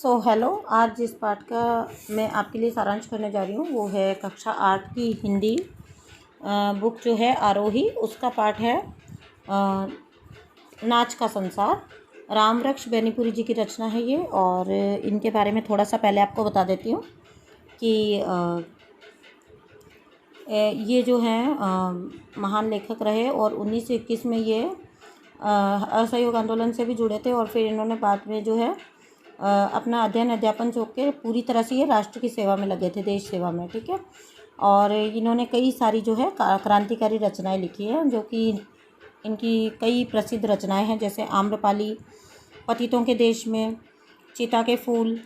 Hello, आज जिस पाठ का मैं आपके लिए सारांश करने जा रही हूँ वो है कक्षा 8 की हिंदी बुक जो है आरोही, उसका पाठ है नाच का संसार। रामवृक्ष बेनीपुरी जी की रचना है ये। और इनके बारे में थोड़ा सा पहले आपको बता देती हूँ कि ये जो हैं महान लेखक रहे और 1921 में ये असहयोग आंदोलन से भी जुड़े थे। और फिर इन्होंने बाद में जो है अपना अध्ययन अध्यापन छोड़ के पूरी तरह से ये राष्ट्र की सेवा में लगे थे, देश सेवा में। ठीक है। और इन्होंने कई सारी जो है क्रांतिकारी रचनाएं लिखी हैं, जो कि इनकी कई प्रसिद्ध रचनाएं हैं, जैसे आम्रपाली, पतितों के देश में, चिता के फूल।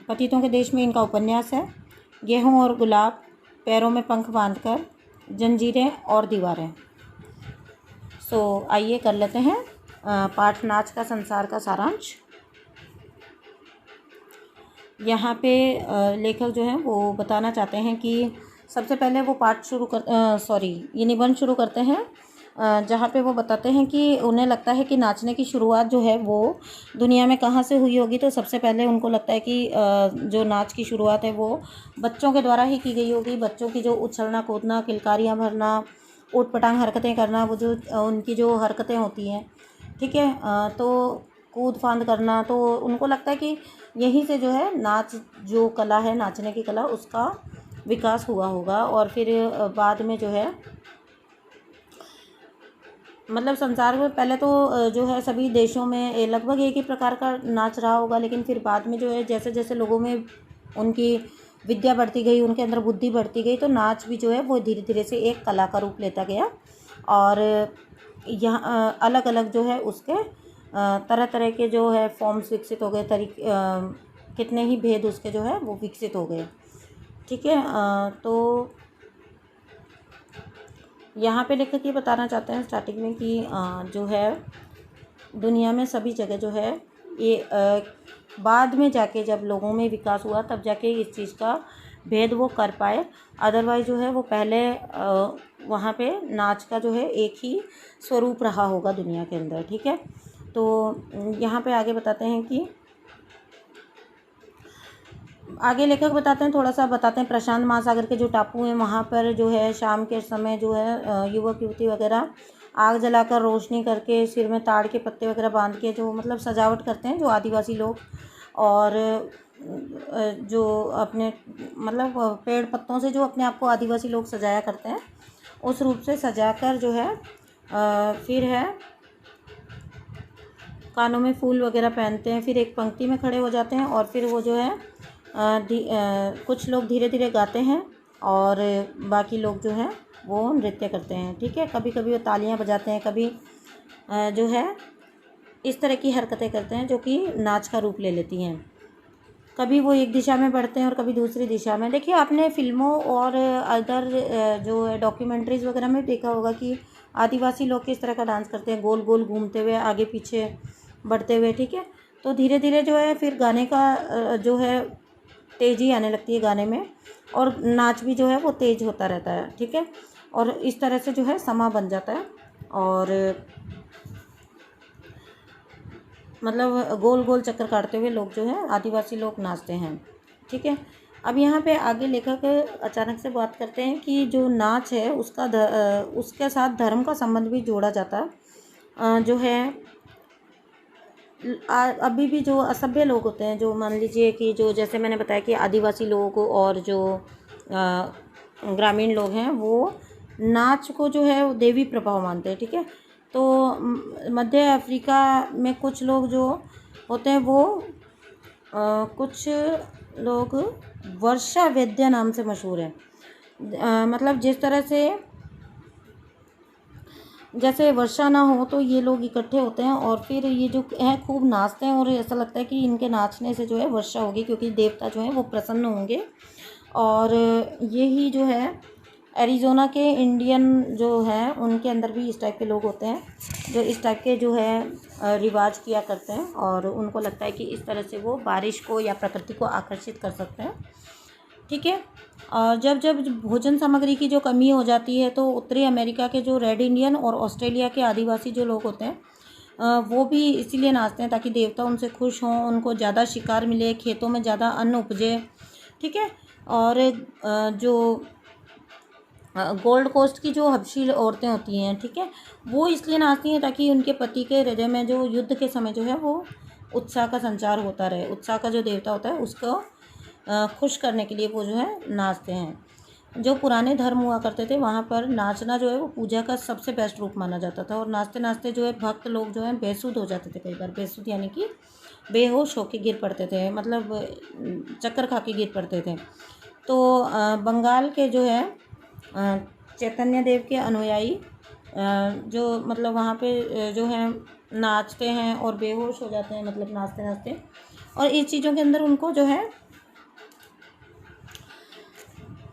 पतितों के देश में इनका उपन्यास है, गेहूं और गुलाब, पैरों में पंख बांधकर, जंजीरें और दीवारें। आइए कर लेते हैं पाठ नाच का संसार का सारांश। यहाँ पे लेखक जो हैं वो बताना चाहते हैं कि सबसे पहले वो पाठ ये निबंध शुरू करते हैं, जहाँ पे वो बताते हैं कि उन्हें लगता है कि नाचने की शुरुआत जो है वो दुनिया में कहाँ से हुई होगी। तो सबसे पहले उनको लगता है कि जो नाच की शुरुआत है वो बच्चों के द्वारा ही की गई होगी। बच्चों की जो उछलना कूदना, किलकारियाँ भरना, ऊट पटांग हरकतें करना, वो जो उनकी जो हरकतें होती हैं, ठीक है, तो कूद फांद करना, तो उनको लगता है कि यहीं से जो है नाच जो कला है, नाचने की कला, उसका विकास हुआ होगा। और फिर बाद में जो है मतलब संसार में पहले तो जो है सभी देशों में लगभग एक ही प्रकार का नाच रहा होगा, लेकिन फिर बाद में जो है जैसे जैसे लोगों में उनकी विद्या बढ़ती गई, उनके अंदर बुद्धि बढ़ती गई, तो नाच भी जो है वो धीरे धीरे से एक कला का रूप लेता गया। और यहाँ अलग अलग जो है उसके तरह तरह के जो है फॉर्म्स विकसित हो गए, कितने ही भेद उसके जो है वो विकसित हो गए। ठीक है। तो यहाँ पे लेखक ये बताना चाहते हैं स्टार्टिंग में कि जो है दुनिया में सभी जगह जो है ये बाद में जाके जब लोगों में विकास हुआ तब जाके इस चीज़ का भेद वो कर पाए। अदरवाइज़ जो है वो पहले वहाँ पे नाच का जो है एक ही स्वरूप रहा होगा दुनिया के अंदर। ठीक है। तो यहाँ पे आगे बताते हैं कि आगे लेखक बताते हैं, थोड़ा सा बताते हैं, प्रशांत महासागर के जो टापू हैं वहाँ पर जो है शाम के समय जो है युवक युवती वगैरह आग जलाकर रोशनी करके सिर में ताड़ के पत्ते वगैरह बांध के जो मतलब सजावट करते हैं जो आदिवासी लोग, और जो अपने मतलब पेड़ पत्तों से जो अपने आप को आदिवासी लोग सजाया करते हैं, उस रूप से सजाकर जो है फिर है कानों में फूल वगैरह पहनते हैं, फिर एक पंक्ति में खड़े हो जाते हैं और फिर वो जो है कुछ लोग धीरे धीरे गाते हैं और बाकी लोग जो है वो नृत्य करते हैं। ठीक है। कभी कभी वो तालियां बजाते हैं, कभी जो है इस तरह की हरकतें करते हैं जो कि नाच का रूप ले लेती हैं। कभी वो एक दिशा में बढ़ते हैं और कभी दूसरी दिशा में। देखिए, आपने फिल्मों और अदर जो है डॉक्यूमेंट्रीज़ वगैरह में देखा होगा कि आदिवासी लोग किस तरह का डांस करते हैं, गोल गोल घूमते हुए, आगे पीछे बढ़ते हुए। ठीक है। तो धीरे धीरे जो है फिर गाने का जो है तेज़ी आने लगती है गाने में, और नाच भी जो है वो तेज़ होता रहता है। ठीक है। और इस तरह से जो है समा बन जाता है और मतलब गोल गोल चक्कर काटते हुए लोग जो है आदिवासी लोग नाचते हैं। ठीक है। अब यहाँ पे आगे लेखक अचानक से बात करते हैं कि जो नाच है उसके साथ धर्म का संबंध भी जोड़ा जाता है। जो है अभी भी जो असभ्य लोग होते हैं, जो मान लीजिए कि जो जैसे मैंने बताया कि आदिवासी लोग और जो ग्रामीण लोग हैं वो नाच को जो है वो देवी प्रभाव मानते हैं। ठीक है। तो मध्य अफ्रीका में कुछ लोग जो होते हैं वो कुछ लोग वर्षा वैद्य नाम से मशहूर हैं। मतलब जिस तरह से जैसे वर्षा ना हो तो ये लोग इकट्ठे होते हैं और फिर ये जो है खूब नाचते हैं और ऐसा लगता है कि इनके नाचने से जो है वर्षा होगी, क्योंकि देवता जो है वो प्रसन्न होंगे। और यही जो है एरिज़ोना के इंडियन जो हैं उनके अंदर भी इस टाइप के लोग होते हैं जो इस टाइप के जो है रिवाज किया करते हैं, और उनको लगता है कि इस तरह से वो बारिश को या प्रकृति को आकर्षित कर सकते हैं। ठीक है। जब जब भोजन सामग्री की जो कमी हो जाती है तो उत्तरी अमेरिका के जो रेड इंडियन और ऑस्ट्रेलिया के आदिवासी जो लोग होते हैं वो भी इसीलिए नाचते हैं ताकि देवता उनसे खुश हों, उनको ज़्यादा शिकार मिले, खेतों में ज़्यादा अन्न उपजे। ठीक है। और जो गोल्ड कोस्ट की जो हबशी औरतें होती हैं, ठीक है, वो इसलिए नाचती हैं ताकि उनके पति के हृदय में जो युद्ध के समय जो है वो उत्साह का संचार होता रहे। उत्साह का जो देवता होता है उसको खुश करने के लिए वो जो है नाचते हैं। जो पुराने धर्म हुआ करते थे वहाँ पर नाचना जो है वो पूजा का सबसे बेस्ट रूप माना जाता था। और नाचते नाचते जो है भक्त लोग जो हैं बेसुध हो जाते थे कई बार। बेसुध यानी कि बेहोश होके गिर पड़ते थे, मतलब चक्कर खा के गिर पड़ते थे। तो बंगाल के जो है चैतन्य देव के अनुयायी जो मतलब वहाँ पे जो है नाचते हैं और बेहोश हो जाते हैं, मतलब नाचते नाचते। और इस चीज़ों के अंदर उनको जो है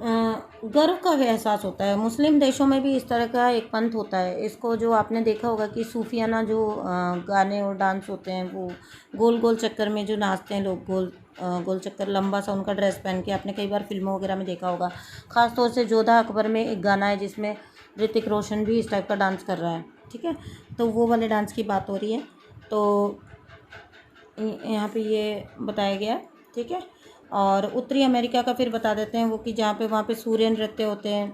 गर्व का एहसास होता है। मुस्लिम देशों में भी इस तरह का एक पंथ होता है। इसको जो आपने देखा होगा कि सूफियाना जो गाने और डांस होते हैं वो गोल गोल चक्कर में जो नाचते हैं लोग, गोल चक्कर, लंबा सा उनका ड्रेस पहन के। आपने कई बार फिल्मों वगैरह में देखा होगा। ख़ास तौर से जोधा अकबर में एक गाना है जिसमें ऋतिक रोशन भी इस टाइप का डांस कर रहा है। ठीक है, तो वो वाले डांस की बात हो रही है। तो यहाँ पे ये बताया गया है। ठीक है। और उत्तरी अमेरिका का फिर बता देते हैं वो कि जहाँ पे वहाँ पे सूर्य नृत्य होते हैं।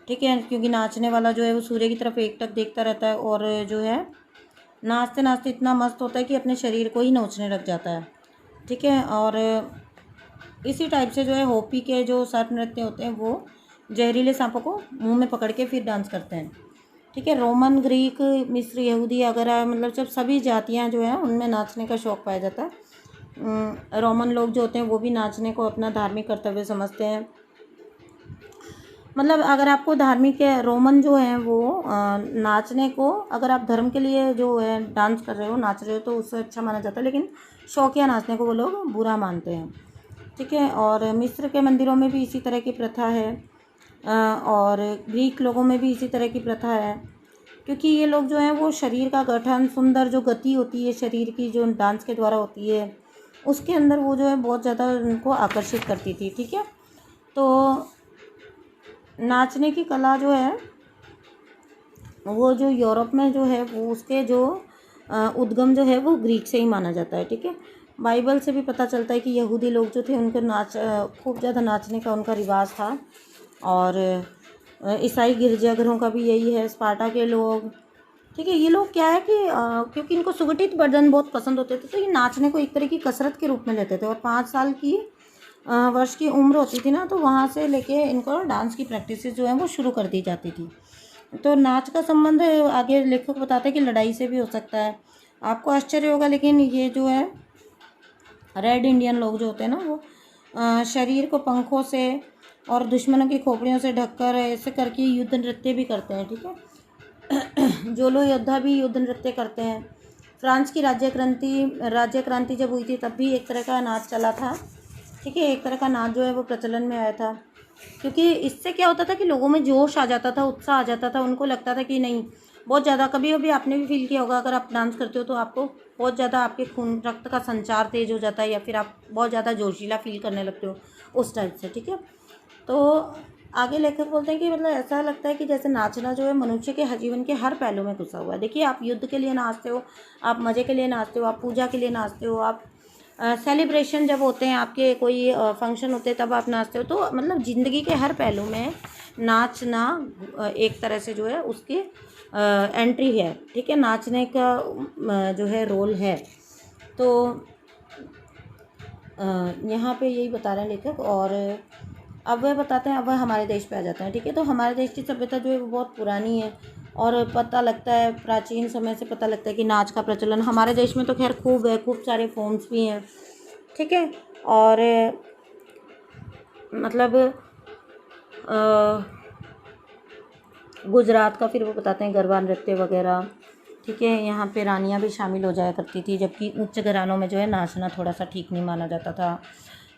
ठीक है, क्योंकि नाचने वाला जो है वो सूर्य की तरफ एकटक देखता रहता है और जो है नाचते नाचते इतना मस्त होता है कि अपने शरीर को ही नोचने लग जाता है। ठीक है। और इसी टाइप से जो है होपी के जो सर्प नृत्य होते हैं वो जहरीले सांपों को मुंह में पकड़ के फिर डांस करते हैं। ठीक है। रोमन, ग्रीक, मिस्र, यहूदी वगैरह, मतलब जब सभी जातियाँ जो हैं उनमें नाचने का शौक़ पाया जाता है। रोमन लोग जो होते हैं वो भी नाचने को अपना धार्मिक कर्तव्य समझते हैं। मतलब अगर आपको धार्मिक रोमन जो हैं वो नाचने को, अगर आप धर्म के लिए जो है डांस कर रहे हो, नाच रहे हो, तो उससे अच्छा माना जाता है। लेकिन शौकिया नाचने को वो लोग बुरा मानते हैं। ठीक है। और मिस्र के मंदिरों में भी इसी तरह की प्रथा है और ग्रीक लोगों में भी इसी तरह की प्रथा है। क्योंकि ये लोग जो हैं वो शरीर का गठन, सुंदर जो गति होती है शरीर की जो डांस के द्वारा होती है, उसके अंदर वो जो है बहुत ज़्यादा उनको आकर्षित करती थी। ठीक है। तो नाचने की कला जो है वो जो यूरोप में जो है वो उसके जो उद्गम जो है वो ग्रीक से ही माना जाता है। ठीक है। बाइबल से भी पता चलता है कि यहूदी लोग जो थे उनके खूब ज़्यादा नाचने का उनका रिवाज था। और ईसाई गिरजाघरों का भी यही है, स्पार्टा के लोग। ठीक है। ये लोग क्या है कि क्योंकि इनको सुगठित भजन बहुत पसंद होते थे, तो ये नाचने को एक तरह की कसरत के रूप में लेते थे। और 5 साल की वर्ष की उम्र होती थी ना, तो वहाँ से लेके इनको डांस की प्रैक्टिस जो है वो शुरू कर दी जाती थी। तो नाच का संबंध आगे लेखक बताते हैं कि लड़ाई से भी हो सकता है। आपको आश्चर्य होगा, लेकिन ये जो है रेड इंडियन लोग जो होते हैं ना वो शरीर को पंखों से और दुश्मनों की खोपड़ियों से ढककर ऐसे करके युद्ध नृत्य भी करते हैं। ठीक है। जो लोग योद्धा भी युद्ध नृत्य करते हैं। फ्रांस की राज्य क्रांति जब हुई थी तब भी एक तरह का नाच चला था। ठीक है। एक तरह का नाच जो है वो प्रचलन में आया था, क्योंकि इससे क्या होता था कि लोगों में जोश आ जाता था, उत्साह आ जाता था। उनको लगता था कि नहीं, बहुत ज़्यादा, कभी कभी आपने भी फील किया होगा, अगर आप डांस करते हो तो आपको बहुत ज़्यादा आपके खून रक्त का संचार तेज़ हो जाता है, या फिर आप बहुत ज़्यादा जोशीला फील करने लगते हो उस टाइप से। ठीक है। तो आगे लेखक बोलते हैं कि मतलब ऐसा लगता है कि जैसे नाचना जो है मनुष्य के जीवन के हर पहलू में घुसा हुआ है। देखिए, आप युद्ध के लिए नाचते हो, आप मज़े के लिए नाचते हो, आप पूजा के लिए नाचते हो, आप सेलिब्रेशन जब होते हैं, आपके कोई फंक्शन होते हैं तब आप नाचते हो। तो मतलब ज़िंदगी के हर पहलू में नाचना एक तरह से जो है उसकी एंट्री है। ठीक है। नाचने का जो है रोल है। तो यहाँ पे यही बता रहे हैं लेखक। और अब वह बताते हैं, अब वह हमारे देश पे आ जाते हैं। ठीक है। तो हमारे देश की सभ्यता जो है वो बहुत पुरानी है और पता लगता है, प्राचीन समय से पता लगता है कि नाच का प्रचलन हमारे देश में तो खैर खूब है, खूब सारे फॉर्म्स भी हैं। ठीक है। और मतलब गुजरात का फिर वो बताते हैं गरबा नृत्य वगैरह। ठीक है। यहाँ पे रानियाँ भी शामिल हो जाया करती थी, जबकि उच्च घरानों में जो है नाचना थोड़ा सा ठीक नहीं माना जाता था।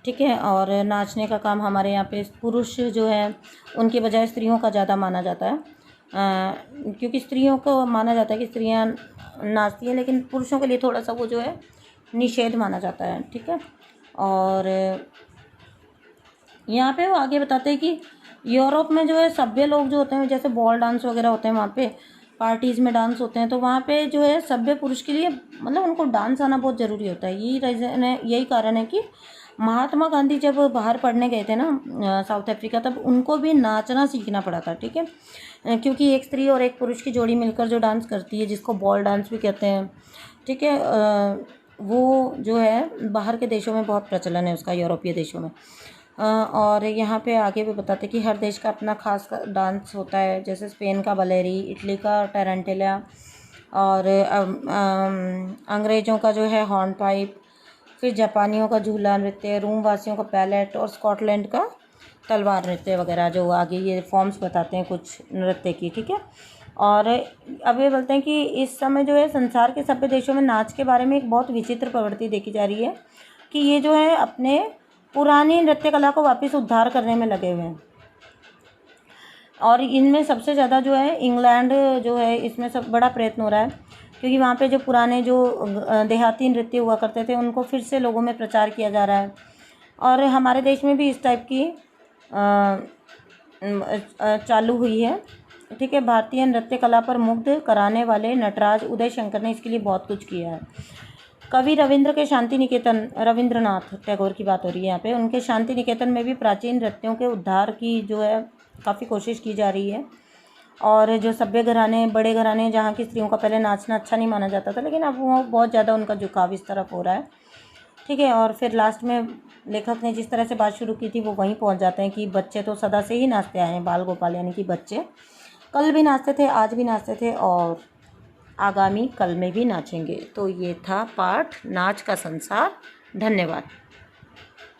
ठीक है। और नाचने का काम हमारे यहाँ पे पुरुष जो है उनके बजाय स्त्रियों का ज़्यादा माना जाता है, क्योंकि स्त्रियों को माना जाता है कि स्त्रियाँ नाचती हैं, लेकिन पुरुषों के लिए थोड़ा सा वो जो है निषेध माना जाता है। ठीक है। और यहाँ पे वो आगे बताते हैं कि यूरोप में जो है सभ्य लोग जो होते हैं, जैसे बॉल डांस वगैरह होते हैं वहाँ पे, पार्टीज़ में डांस होते हैं, तो वहाँ पे जो है सभ्य पुरुष के लिए मतलब उनको डांस आना बहुत ज़रूरी होता है। यही रीज़न है, यही कारण है कि महात्मा गांधी जब बाहर पढ़ने गए थे ना साउथ अफ्रीका, तब उनको भी नाचना सीखना पड़ा था, ठीक है। क्योंकि एक स्त्री और एक पुरुष की जोड़ी मिलकर जो डांस करती है, जिसको बॉल डांस भी कहते हैं, ठीक है, वो जो है बाहर के देशों में बहुत प्रचलन है उसका, यूरोपीय देशों में। और यहाँ पे आगे भी बताते कि हर देश का अपना खास डांस होता है, जैसे स्पेन का बलेरी, इटली का टैरेंटेला, और अंग्रेज़ों का जो है हॉर्नपाइप, फिर जापानियों का झूला नृत्य, रूम वासियों का पैलेट, और स्कॉटलैंड का तलवार नृत्य वगैरह, जो आगे ये फॉर्म्स बताते हैं कुछ नृत्य की, ठीक है। और अब ये बोलते हैं कि इस समय जो है संसार के सभ्य देशों में नाच के बारे में एक बहुत विचित्र प्रवृत्ति देखी जा रही है कि ये जो है अपने पुरानी नृत्य कला को वापस उद्धार करने में लगे हुए हैं। और इनमें सबसे ज़्यादा जो है इंग्लैंड जो है, इसमें सब बड़ा प्रयत्न हो रहा है, क्योंकि वहाँ पे जो पुराने जो देहाती नृत्य हुआ करते थे उनको फिर से लोगों में प्रचार किया जा रहा है। और हमारे देश में भी इस टाइप की चालू हुई है, ठीक है। भारतीय नृत्य कला पर मुग्ध कराने वाले नटराज उदय शंकर ने इसके लिए बहुत कुछ किया है। कवि रविंद्र के शांति निकेतन, रविंद्रनाथ टैगोर की बात हो रही है यहाँ पे, उनके शांति निकेतन में भी प्राचीन नृत्यों के उद्धार की जो है काफ़ी कोशिश की जा रही है। और जो सभ्य घराने, बड़े घराने, जहाँ की स्त्रियों का पहले नाचना अच्छा नहीं माना जाता था, लेकिन अब वो बहुत ज़्यादा उनका झुकाव इस तरफ हो रहा है, ठीक है। और फिर लास्ट में लेखक ने जिस तरह से बात शुरू की थी वो वहीं पहुँच जाते हैं कि बच्चे तो सदा से ही नाचते आए हैं, बाल गोपाल यानी कि बच्चे कल भी नाचते थे, आज भी नाचते थे, और आगामी कल में भी नाचेंगे। तो ये था पाठ नाच का संसार। धन्यवाद।